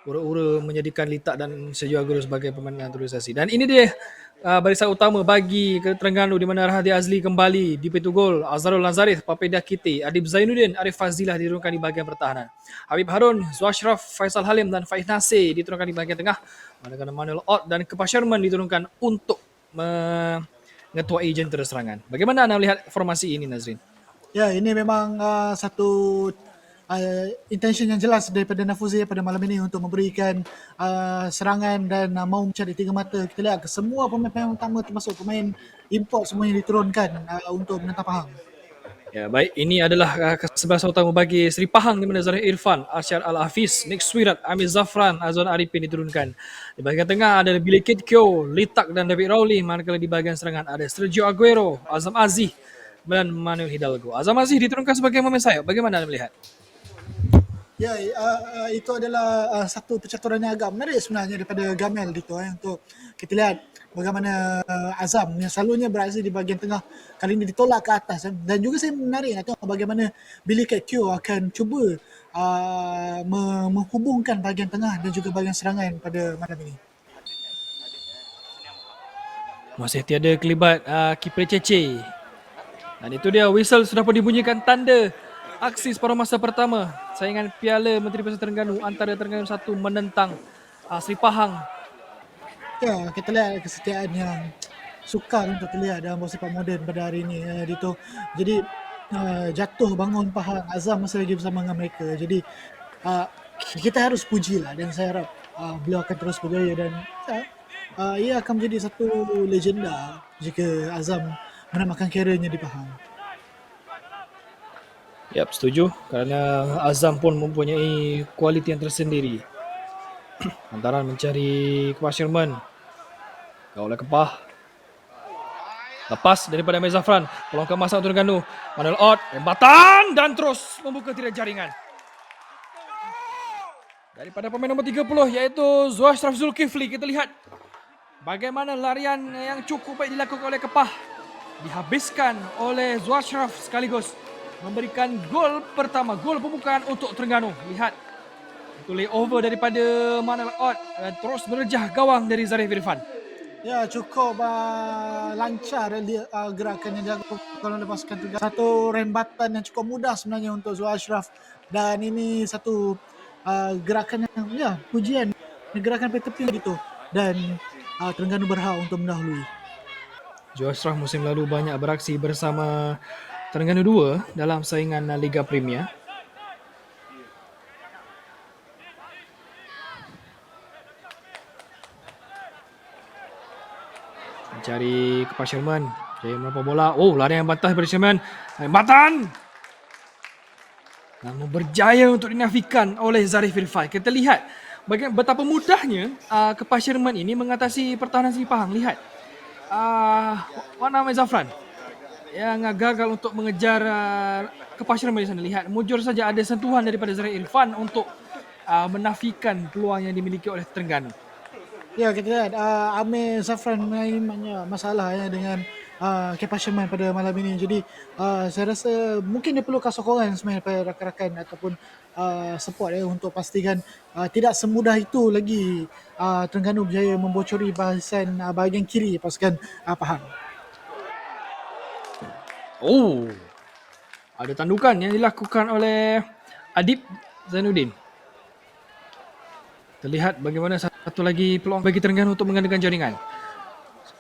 ura-ura menjadikan Litak dan Sergio Aguero sebagai pemain naturalisasi. Dan ini dia barisan utama bagi ke Terengganu di mana Rahadi Azli kembali di pintu gol, Azharul Nazarith, Papeda Kite, Adib Zainuddin, Arif Fazilah diturunkan di bahagian pertahanan. Habib Harun, Zuashraf, Faisal Halim dan Faiz Nasir diturunkan di bahagian tengah. Manakala Manuel Ott dan Kepa Sherman diturunkan untuk mengetuai jentera serangan. Bagaimana anda melihat formasi ini, Nazrin? Ya, ini memang satu intention yang jelas daripada Nafuzi pada malam ini untuk memberikan serangan dan mau mencari tiga mata. Kita lihat semua pemain-pemain utama termasuk pemain import semuanya diturunkan untuk menentang Pahang. Ya, baik. Ini adalah kesebelasan utama bagi Seri Pahang di mana Zahir Irfan, Arsyad Al-Hafiz, Nick Swirat, Amir Zafran, Azwan Arifin diturunkan. Di bahagian tengah ada Billy Kid Kyo, Litak dan David Rowley. Manakala di bahagian serangan ada Sergio Aguero, Azam Aziz dan Manuel Hidalgo. Azam Aziz diturunkan sebagai pemain sayap. Bagaimana anda melihat? Ya, itu adalah satu percaturan yang agak menarik sebenarnya daripada Gamel itu untuk kita lihat bagaimana Azam yang selalunya berada di bahagian tengah kali ini ditolak ke atas dan juga saya menarik nak tengok bagaimana Billy Kekyo akan cuba menghubungkan bahagian tengah dan juga bahagian serangan pada malam ini. Masih tiada kelibat Kipre Cece. Dan itu dia, whistle sudah pun dibunyikan, tanda aksi separuh masa pertama saingan Piala Menteri Besar Terengganu antara Terengganu 1 menentang Seri Pahang. Ya, kita lihat kesetiaan yang sukar untuk terlihat dalam bola sepak moden pada hari ini, Dito. Jadi jatuh bangun Pahang, Azam masih lagi bersama dengan mereka. Jadi kita harus pujilah dan saya harap beliau akan terus berjaya dan ia akan menjadi satu legenda jika Azam menamakan kerjanya di Pahang. Yap, setuju. Kerana Azam pun mempunyai kualiti yang tersendiri. Antara mencari Kepa Sherman. Gol oleh Kepah. Lepas daripada Amir Zafran. Peluang keemasan untuk Terengganu. Manuel Ott, rembatan dan terus membuka tirai jaringan. Daripada pemain nombor 30 iaitu Zuashraf Zulkifli, kita lihat bagaimana larian yang cukup baik dilakukan oleh Kepah. Dihabiskan oleh Zuashraf sekaligus memberikan gol pertama, gol pembukaan untuk Terengganu. Lihat, itu layover daripada Manuel Ott terus menerjah gawang dari Zarif Irfan. Ya, cukup lancar gerakan yang dilakukan oleh pasukan Terengganu. Satu rembatan yang cukup mudah sebenarnya untuk Zuashraf dan ini satu gerakan yang pujian, gerakan tepi gitu dan Terengganu berhak untuk mendahului. Zuashraf musim lalu banyak beraksi bersama Terengganu 2 dalam saingan Liga Premier. Mencari Kepa Sherman. Jaya merampas bola. Oh, larian yang bantah daripada Sherman. Rembatan! Namun berjaya untuk dinafikan oleh Zarif Irfan. Kita lihat betapa mudahnya Kepa Sherman ini mengatasi pertahanan Seri Pahang. Lihat. Warna Amir Zafran yang gagal untuk mengejar Kepa Sherman di sana. Lihat, mujur saja ada sentuhan daripada Zarif Irfan untuk menafikan peluang yang dimiliki oleh Terengganu. Ya, kita lihat Amir Zafran banyak masalah dengan Kepa Sherman pada malam ini. Jadi saya rasa mungkin dia perlukan sokongan sebenarnya daripada rakan-rakan ataupun support untuk pastikan tidak semudah itu lagi Terengganu berjaya membocori bahagian kiri pasukan Pahang. Oh, ada tandukan yang dilakukan oleh Adib Zainuddin. Terlihat bagaimana satu lagi peluang bagi Terengganu untuk menggandakan jaringan.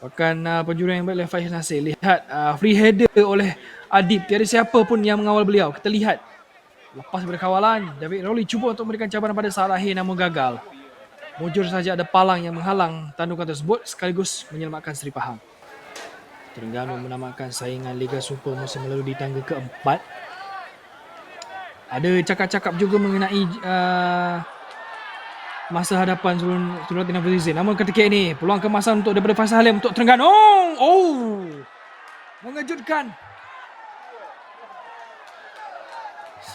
Bahkan penjuru yang baik oleh Faiz Nasir. Lihat free header oleh Adib. Tiada siapa pun yang mengawal beliau. Kita lihat. Lepas berkawalan, David Rowley cuba untuk memberikan cabaran pada Salahi namun gagal. Mujur saja ada palang yang menghalang tandukan tersebut sekaligus menyelamatkan Seri Pahang. Terengganu menamakan saingan Liga Super musim lalu di tangga keempat. Ada cakap-cakap juga mengenai masa hadapan Suratin Hafizin. Namun ketika ini peluang kemasan untuk daripada Faisal Halim untuk Terengganu. Oh, mengejutkan.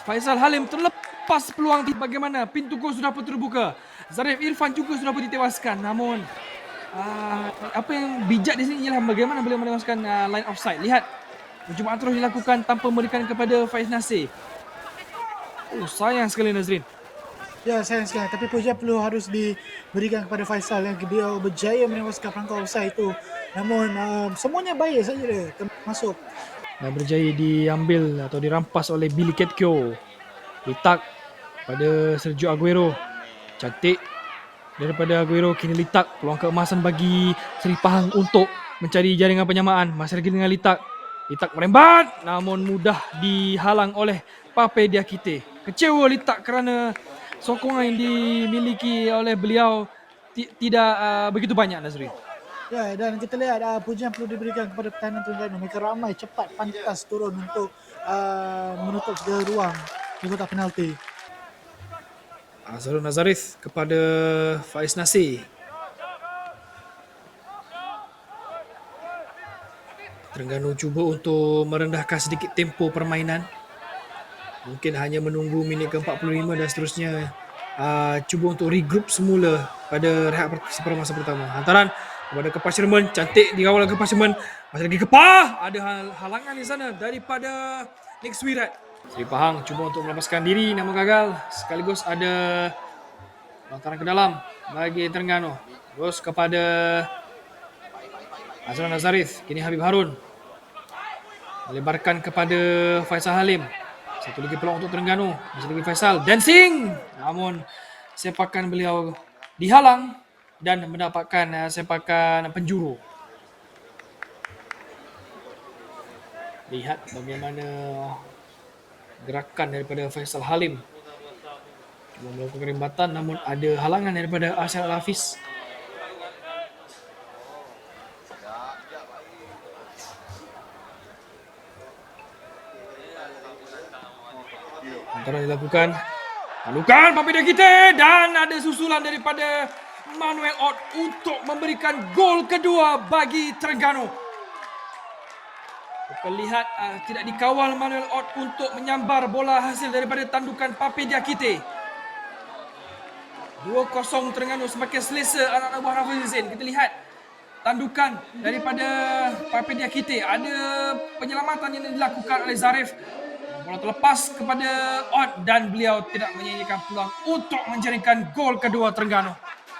Faisal Halim terlepas peluang. Bagaimana pintu gol sudah pun terbuka. Zarif Irfan juga sudah pun ditewaskan. Namun apa yang bijak di sini ialah bagaimana beliau menewaskan line offside. Lihat, percubaan terus dilakukan tanpa memberikan kepada Faiz Nasir. Oh, sayang sekali Nazrin. Ya, sayang sekali. Tapi pujian perlu harus diberikan kepada Faisal yang dia berjaya menewaskan perangkap offside itu. Namun semuanya baik saja dia termasuk. Dan berjaya diambil atau dirampas oleh Billy Ketkyo. Litak pada Sergio Aguero. Cantik daripada Aguero, kini Litak. Peluang keemasan bagi Seri Pahang untuk mencari jaringan penyamaan. Masih lagi dengan Litak. Litak merembat namun mudah dihalang oleh Pape Diakite. Kecewa Litak kerana sokongan yang dimiliki oleh beliau tidak begitu banyak, Nazri. Ya, dan kita lihat pujian perlu diberikan kepada pertahanan Terengganu. Mereka ramai, cepat, pantas turun untuk menutup segala ruang di kotak penalti. Azharul Nazarith kepada Faiz Nasir. Terengganu cuba untuk merendahkan sedikit tempo permainan. Mungkin hanya menunggu minit ke-45 dan seterusnya. Cuba untuk regroup semula pada rehat separuh masa pertama. Hantaran kepada Kepa Sherman. Cantik dikawal Kepa Sherman. Masih lagi Kepa. Ada halangan di sana daripada Nick Swirat. Seri Pahang cuba untuk melepaskan diri namun gagal. Sekaligus ada lontaran ke dalam bagi Terengganu. Terus kepada Azharul Nazarith. Kini Habib Harun melebarkan kepada Faisal Halim. Satu lagi peluang untuk Terengganu. Masih lagi Faisal. Dancing. Namun sepakan beliau dihalang dan mendapatkan sepakan penjuru. Lihat bagaimana gerakan daripada Faisal Halim. Cuma melakukan rembatan namun ada halangan daripada Arsyad Al-Hafiz. Antara dilakukan. Lakukan Pape Diakite dan ada susulan daripada Manuel Ott untuk memberikan gol kedua bagi Terengganu. Terlihat tidak dikawal Manuel Ott untuk menyambar bola hasil daripada tandukan Pape Diakite. 2-0 Terengganu semakin selesa anak-anak buah Rafiq Zain. Kita lihat tandukan daripada Pape Diakite. Ada penyelamatan yang dilakukan oleh Zarif. Bola terlepas kepada Ott dan beliau tidak menyanyikan peluang untuk menjaringkan gol kedua Terengganu.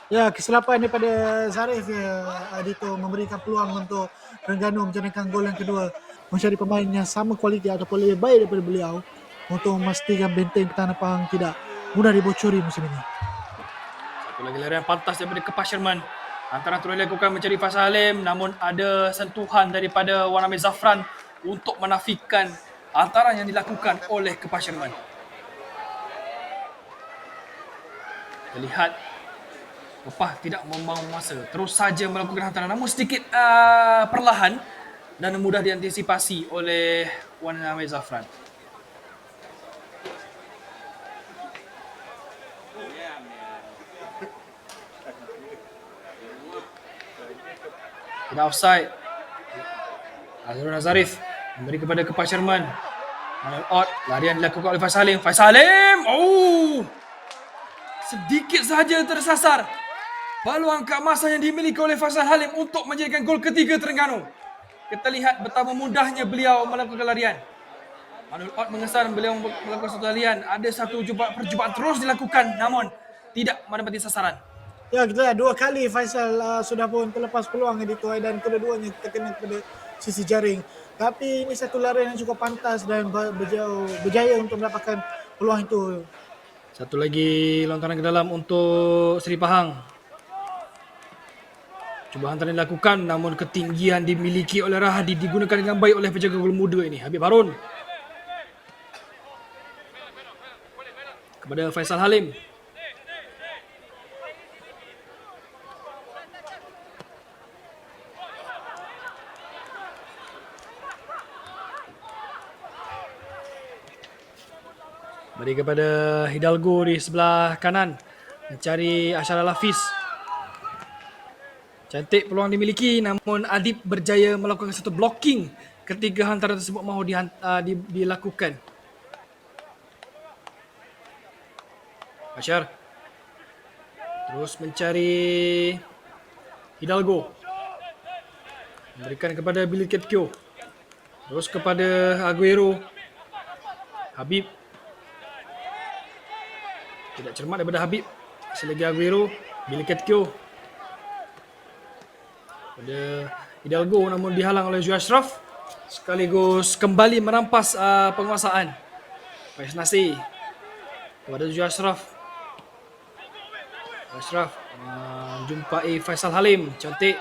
Ya, kesilapan daripada Zarif Dito memberikan peluang untuk Terengganu menjaringkan gol yang kedua. Mencari pemain yang sama kualiti ataupun lebih baik daripada beliau untuk memastikan benteng pertahanan Pahang tidak mudah dibocori musim ini. Satu lagi larian pantas daripada Kepa Sherman. Antara terus dilakukan mencari Faisal Halim namun ada sentuhan daripada Waname Zafran untuk menafikan antara yang dilakukan oleh Kepa Sherman. Terlihat Kepa tidak membuang masa. Terus saja melakukan hantaran namun sedikit perlahan dan mudah diantisipasi oleh Waname Zafran. Tidak offside. Azharul Nazarith memberi kepada Kepa Sherman. Manuel Ott, larian dilakukan oleh Faisal Halim. Faisal Halim! Oh! Sedikit sahaja tersasar. Peluang keemasan yang dimiliki oleh Faisal Halim untuk menjadikan gol ketiga Terengganu. Kita lihat betapa mudahnya beliau melakukan larian. Manuel Ott mengesan beliau melakukan satu larian. Ada satu perjumpaan terus dilakukan namun tidak mendapati sasaran. Ya, kita lihat 2 kali Faisal sudah pun terlepas peluang itu dan kedua-duanya terkena kepada sisi jaring. Tapi ini satu larian yang cukup pantas dan berjaya untuk mendapatkan peluang itu. Satu lagi lontaran ke dalam untuk Seri Pahang. Cuba hantaran dilakukan namun ketinggian dimiliki oleh Rahadi digunakan dengan baik oleh penjaga gol muda ini, Habib Harun. Kepada Faisal Halim. Beri kepada Hidalgo di sebelah kanan. Mencari Arsyad Al-Hafiz. Cantik peluang dimiliki namun Adib berjaya melakukan satu blocking ketika hantaran tersebut mahu dilakukan. Asyar. Terus mencari Hidalgo. Memberikan kepada Billy Ketkyo. Terus kepada Aguero. Habib. Tidak cermat daripada Habib. Masih lagi Aguero. Billy Ketkio. Pada Hidalgo namun dihalang oleh Zul Ashraf. Sekaligus kembali merampas penguasaan. Faiz Nasir. Kepada Zul Ashraf. Ashraf jumpai Faisal Halim. Cantik.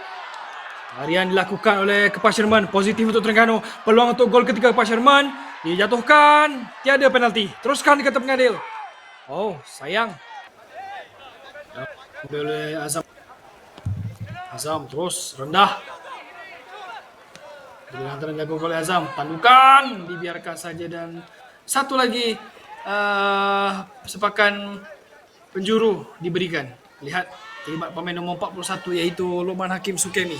Larian dilakukan oleh Kepas Sherman. Positif untuk Terengganu. Peluang untuk gol ketiga Kepas Sherman. Dijatuhkan. Tiada penalti. Teruskan kata pengadil. Oh, sayang. Ambil oleh Azam. Azam terus rendah. Dengan hantaran dilakukan oleh Azam. Tandukan. Dibiarkan saja dan satu lagi sepakan penjuru diberikan. Lihat terlibat pemain nombor 41 iaitu Luqman Hakim Sukemi.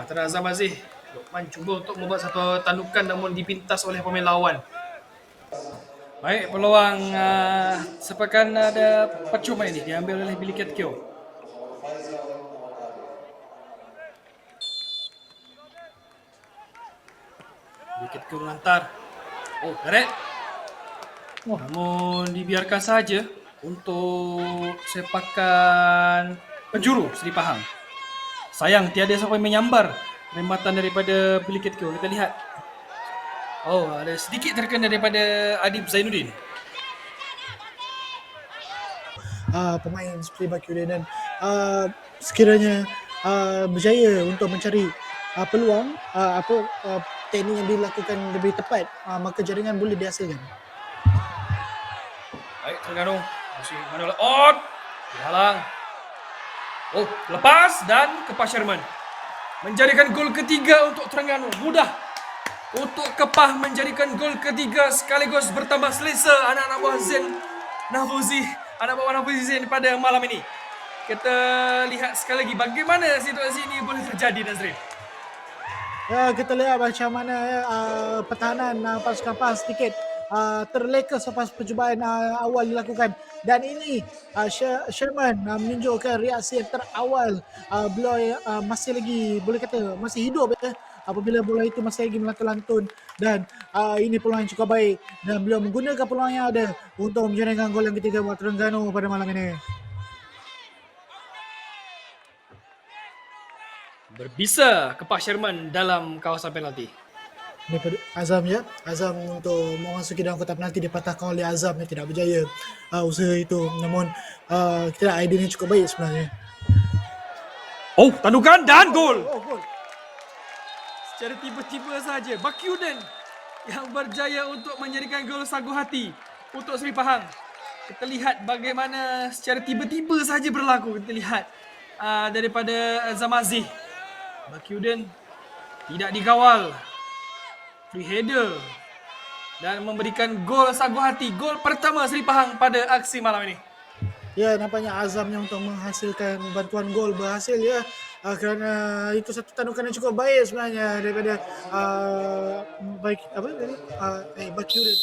Antara Azam Aziz. Luqman cuba untuk membuat satu tandukan namun dipintas oleh pemain lawan. Baik, peluang sepakan ada percuma ini diambil oleh Billy Ketkio. Billy Ketkio mengantar. Oh, Garet. Namun dibiarkan saja untuk sepakan penjuru Seri Pahang. Sayang tiada sampai menyambar rembatan daripada Billy Ketkio. Kita lihat. Oh, ada sedikit terkena daripada Adib Zainuddin. Pemain seperti Bakyudin dan sekiranya berjaya untuk mencari peluang teknik yang dilakukan lebih tepat, maka jaringan boleh dihasilkan. Baik, Terengganu masih mana oleh Ot. Dihalang. Oh, lepas dan Kepas Sherman menjadikan gol ketiga untuk Terengganu. Mudah untuk Kepah menjadikan gol ketiga sekaligus bertambah selesa anak-anak buah Zain Nafouzi, anak buah Nafouzi Zain pada malam ini. Kita lihat sekali lagi bagaimana situasi ini boleh terjadi, Nazrin. Ya, kita lihat macam mana pertahanan pasukan PAS sedikit terleka selepas percubaan awal dilakukan, dan ini Sherman menunjukkan reaksi yang terawal beliau masih lagi boleh kata masih hidup apabila bola itu masih lagi melantun-lantun, dan ini peluang yang cukup baik dan beliau menggunakan peluang yang ada untuk menjadikan gol yang ketiga buat Terengganu pada malam ini. Berbisa Kepas Sherman dalam kawasan penalti. Daripada Azam ya. Azam untuk memasuki dalam kotak penalti dipatahkan oleh Azam yang tidak berjaya usaha itu. Namun kita idea ini cukup baik sebenarnya. Oh, tandukan dan gol. Gol. Secara tiba-tiba saja Bakyudin yang berjaya untuk menjadikan gol sagu hati untuk Seri Pahang. Kita lihat bagaimana secara tiba-tiba saja berlaku. Kita lihat daripada Azam Aziz. Bakyudin tidak dikawal. Free header dan memberikan gol sagu hati, gol pertama Seri Pahang pada aksi malam ini. Ya, nampaknya azamnya untuk menghasilkan bantuan gol berhasil ya, kerana itu satu tandukan yang cukup baik sebenarnya daripada Bakyudin.